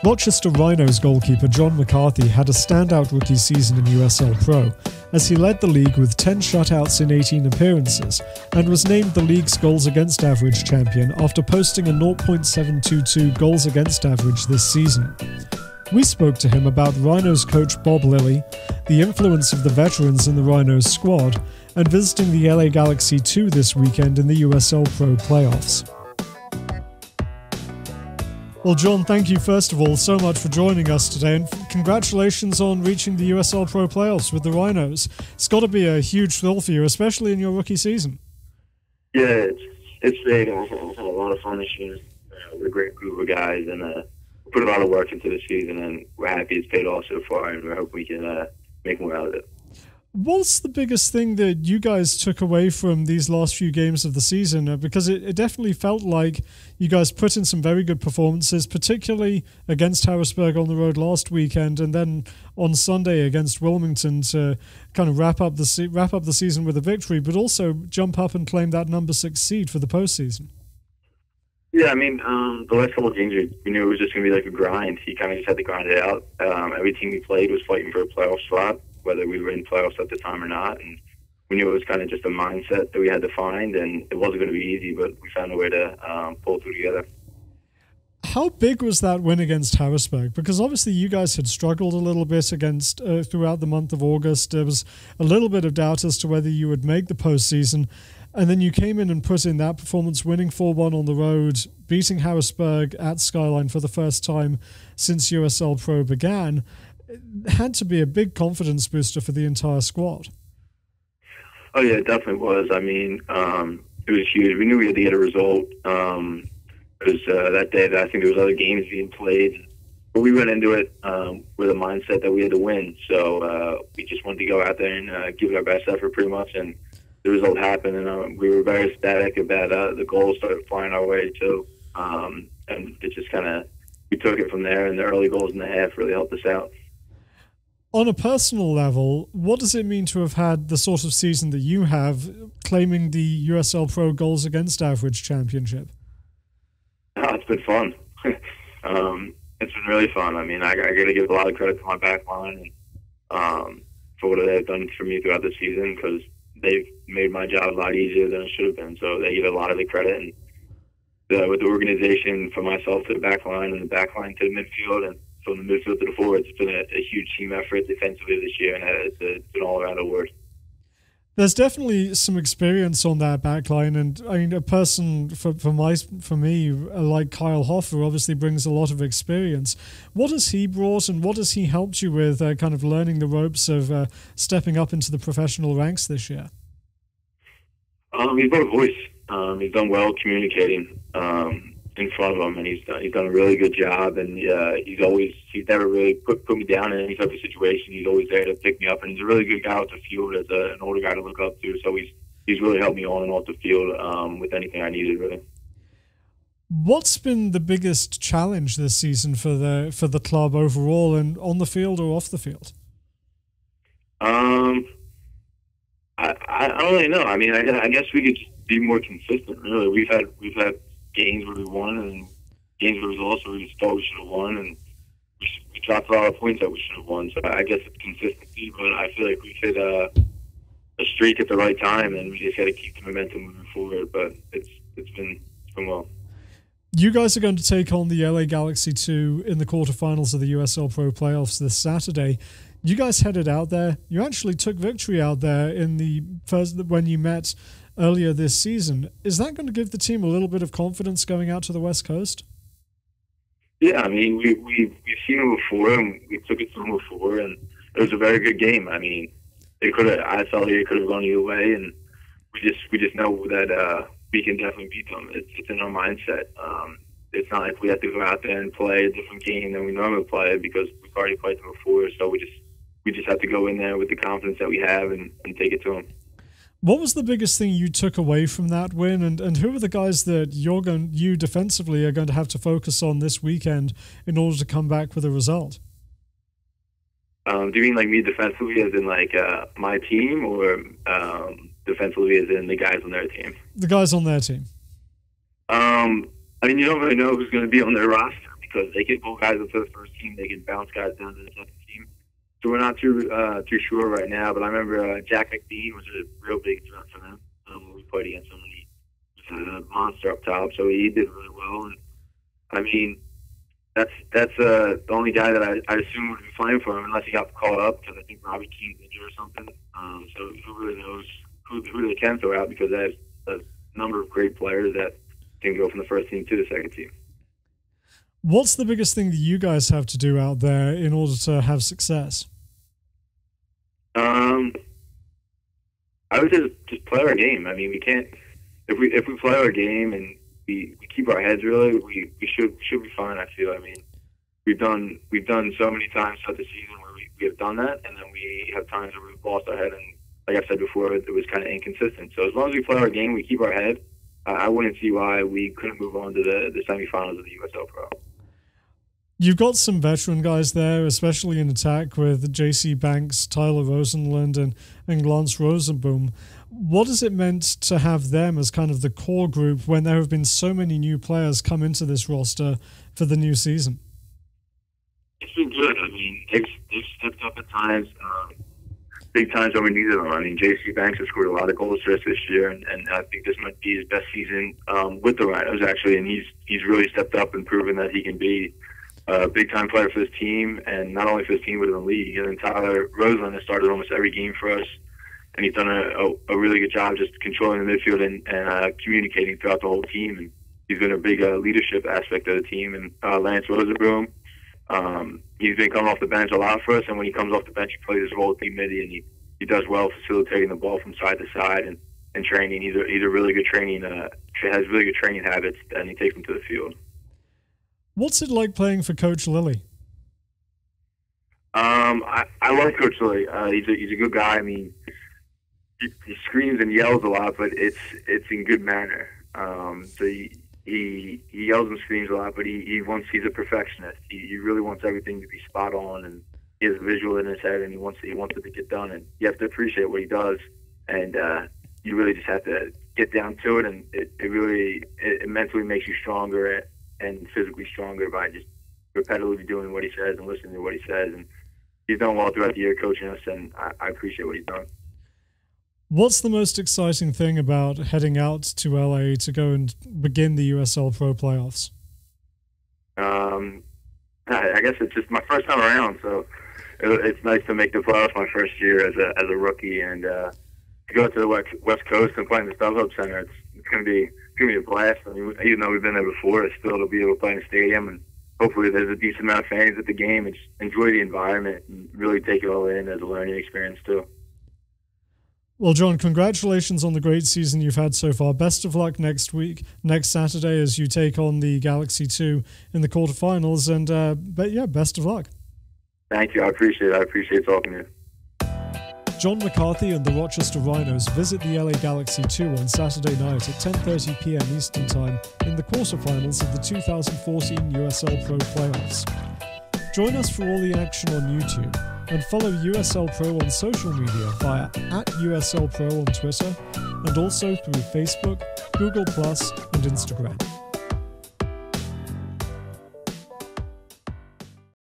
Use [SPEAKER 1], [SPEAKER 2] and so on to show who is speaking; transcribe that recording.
[SPEAKER 1] Rochester Rhinos goalkeeper John McCarthy had a standout rookie season in USL Pro, as he led the league with 10 shutouts in 18 appearances, and was named the league's goals against average champion after posting a 0.722 goals against average this season. We spoke to him about Rhinos coach Bob Lilly, the influence of the veterans in the Rhinos squad, and visiting the LA Galaxy 2 this weekend in the USL Pro Playoffs. Well, John, thank you first of all so much for joining us today, and congratulations on reaching the USL Pro Playoffs with the Rhinos. It's got to be a huge thrill for you, especially in your rookie season.
[SPEAKER 2] Yeah, it's big. I've had a lot of fun this year with a great group of guys, and we put a lot of work into the season, and we're happy it's paid off so far, and we hope we can make more out of it.
[SPEAKER 1] What's the biggest thing that you guys took away from these last few games of the season? Because it definitely felt like you guys put in some very good performances, particularly against Harrisburg on the road last weekend, and then on Sunday against Wilmington to kind of wrap up the season with a victory, but also jump up and claim that number 6 seed for the postseason.
[SPEAKER 2] Yeah, I mean, the last couple of games, we knew it was just going to be like a grind. He kind of just had to grind it out. Every team we played was fighting for a playoff spot, whether we were in playoffs at the time or not. And we knew it was kind of just a mindset that we had to find, and it wasn't going to be easy, but we found a way to pull through together.
[SPEAKER 1] How big was that win against Harrisburg? Because obviously you guys had struggled a little bit against throughout the month of August. There was a little bit of doubt as to whether you would make the postseason. And then you came in and put in that performance, winning 4-1 on the road, beating Harrisburg at Skyline for the first time since USL Pro began. It had to be a big confidence booster for the entire squad.
[SPEAKER 2] Oh, yeah, it definitely was. I mean, it was huge. We knew we had to get a result. Because that day, I think there was other games being played. But we went into it with a mindset that we had to win. So we just wanted to go out there and give it our best effort pretty much. And the result happened, and we were very ecstatic about the goals started flying our way too. And it just kind of, we took it from there, and the early goals in the half really helped us out.
[SPEAKER 1] On a personal level, what does it mean to have had the sort of season that you have, claiming the USL Pro Goals Against Average Championship?
[SPEAKER 2] Oh, it's been fun. It's been really fun. I mean, I got to give a lot of credit to my back line and, for what they've done for me throughout the season, because they've made my job a lot easier than it should have been. So they get a lot of the credit. And with the organization, from myself to the back line and the back line to the midfield, and from the midfield to the forwards, it's been a huge team effort defensively this year, and it's an all-around award.
[SPEAKER 1] There's definitely some experience on that back line, and I mean, a person for me like Kyle Hoffer obviously brings a lot of experience. What has he brought, and what has he helped you with, kind of learning the ropes of stepping up into the professional ranks this year?
[SPEAKER 2] He's got a voice. He's done well communicating in front of him, and he's done a really good job. And he's never really put me down in any type of situation. He's always there to pick me up, and he's a really good guy off the field as an older guy to look up to. So he's really helped me on and off the field with anything I needed, really.
[SPEAKER 1] What's been the biggest challenge this season for the club overall, and on the field or off the field?
[SPEAKER 2] I don't really know. I mean, I guess we could just be more consistent. Really, we've had games where we won and games where we lost where we just thought we should have won, and we dropped a lot of points that we should have won. So I guess it's consistency, but I feel like we've hit a streak at the right time, and we just got to keep the momentum moving forward. But it's been well.
[SPEAKER 1] You guys are going to take on the LA Galaxy 2 in the quarterfinals of the USL Pro Playoffs this Saturday. You guys headed out there. You actually took victory out there in the first when you met earlier this season. Is that going to give the team a little bit of confidence going out to the West Coast?
[SPEAKER 2] Yeah, I mean, we've seen it before, and we took it to them before, and it was a very good game. I mean, I felt it could have gone either way, and we just know that we can definitely beat them. It's in our mindset. It's not like we have to go out there and play a different game than we normally play, because we've already played them before. So we just have to go in there with the confidence that we have and take it to them.
[SPEAKER 1] What was the biggest thing you took away from that win, and who are the guys that you defensively are going to have to focus on this weekend in order to come back with a result?
[SPEAKER 2] Do you mean like me defensively as in like my team, or defensively as in the guys on their team?
[SPEAKER 1] The guys on their team.
[SPEAKER 2] I mean, you don't really know who's going to be on their roster, because they can pull guys up to the first team, they can bounce guys down to the second team. So we're not too sure right now. But I remember Jack McBean was a real big threat for them when we played against him. He was a monster up top, so he did really well. And I mean, that's the only guy that I assume would be playing for him unless he got called up, because I think Robbie Keane's injured or something. So who really knows who they can throw out, because they have a number of great players that can go from the first team to the second team.
[SPEAKER 1] What's the biggest thing that you guys have to do out there in order to have success?
[SPEAKER 2] I would just play our game. I mean, we can't if we play our game and we keep our heads really, we should be fine. I feel. I mean, we've done so many times throughout the season where we have done that, and then we have times where we've lost our head, and like I said before, it was kind of inconsistent. So as long as we play our game, we keep our head. I wouldn't see why we couldn't move on to the semifinals of the USL Pro.
[SPEAKER 1] You've got some veteran guys there, especially in attack with J.C. Banks, Tyler Rosenlund, and Lance Rosenboom. What has it meant to have them as kind of the core group when there have been so many new players come into this roster for the new season?
[SPEAKER 2] It's been good. I mean, they've stepped up at times, big times when we needed them. I mean, J.C. Banks has scored a lot of goals for us this year, and I think this might be his best season with the Rhinos, actually, and he's really stepped up and proven that he can be a big-time player for this team, and not only for this team, but in the league. And then Tyler Roseland has started almost every game for us, and he's done a really good job just controlling the midfield and communicating throughout the whole team. And he's been a big leadership aspect of the team. And Lance Rosenboom, he's been coming off the bench a lot for us, and when he comes off the bench, he plays his role at the midi, and he does well facilitating the ball from side to side and training. He's a really good training, has really good training habits, and he takes them to the field.
[SPEAKER 1] What's it like playing for Coach Lilly?
[SPEAKER 2] I love Coach Lilly. He's a good guy. I mean, he screams and yells a lot, but it's in good manner. So he yells and screams a lot, but he's a perfectionist. He really wants everything to be spot on, and he has a visual in his head, and he wants it to get done. And you have to appreciate what he does, and you really just have to get down to it. And it really mentally makes you stronger and physically stronger by just repetitively doing what he says and listening to what he says. And he's done well throughout the year coaching us, and I appreciate what he's done.
[SPEAKER 1] What's the most exciting thing about heading out to LA to go and begin the USL Pro Playoffs?
[SPEAKER 2] I guess it's just my first time around, so it's nice to make the playoffs my first year as a rookie, and to go to the West Coast and play in the StubHub Center. It's going to be a blast. I mean, even though we've been there before, it's still to be able to play in the stadium, and hopefully there's a decent amount of fans at the game and just enjoy the environment and really take it all in as a learning experience too.
[SPEAKER 1] Well, John, congratulations on the great season you've had so far. Best of luck next Saturday, as you take on the Galaxy 2 in the quarterfinals. And best of luck.
[SPEAKER 2] Thank you. I appreciate it. I appreciate talking to you.
[SPEAKER 1] John McCarthy and the Rochester Rhinos visit the LA Galaxy 2 on Saturday night at 10:30 p.m. Eastern Time in the quarterfinals of the 2014 USL Pro Playoffs. Join us for all the action on YouTube and follow USL Pro on social media via @USL Pro on Twitter and also through Facebook, Google+, and Instagram.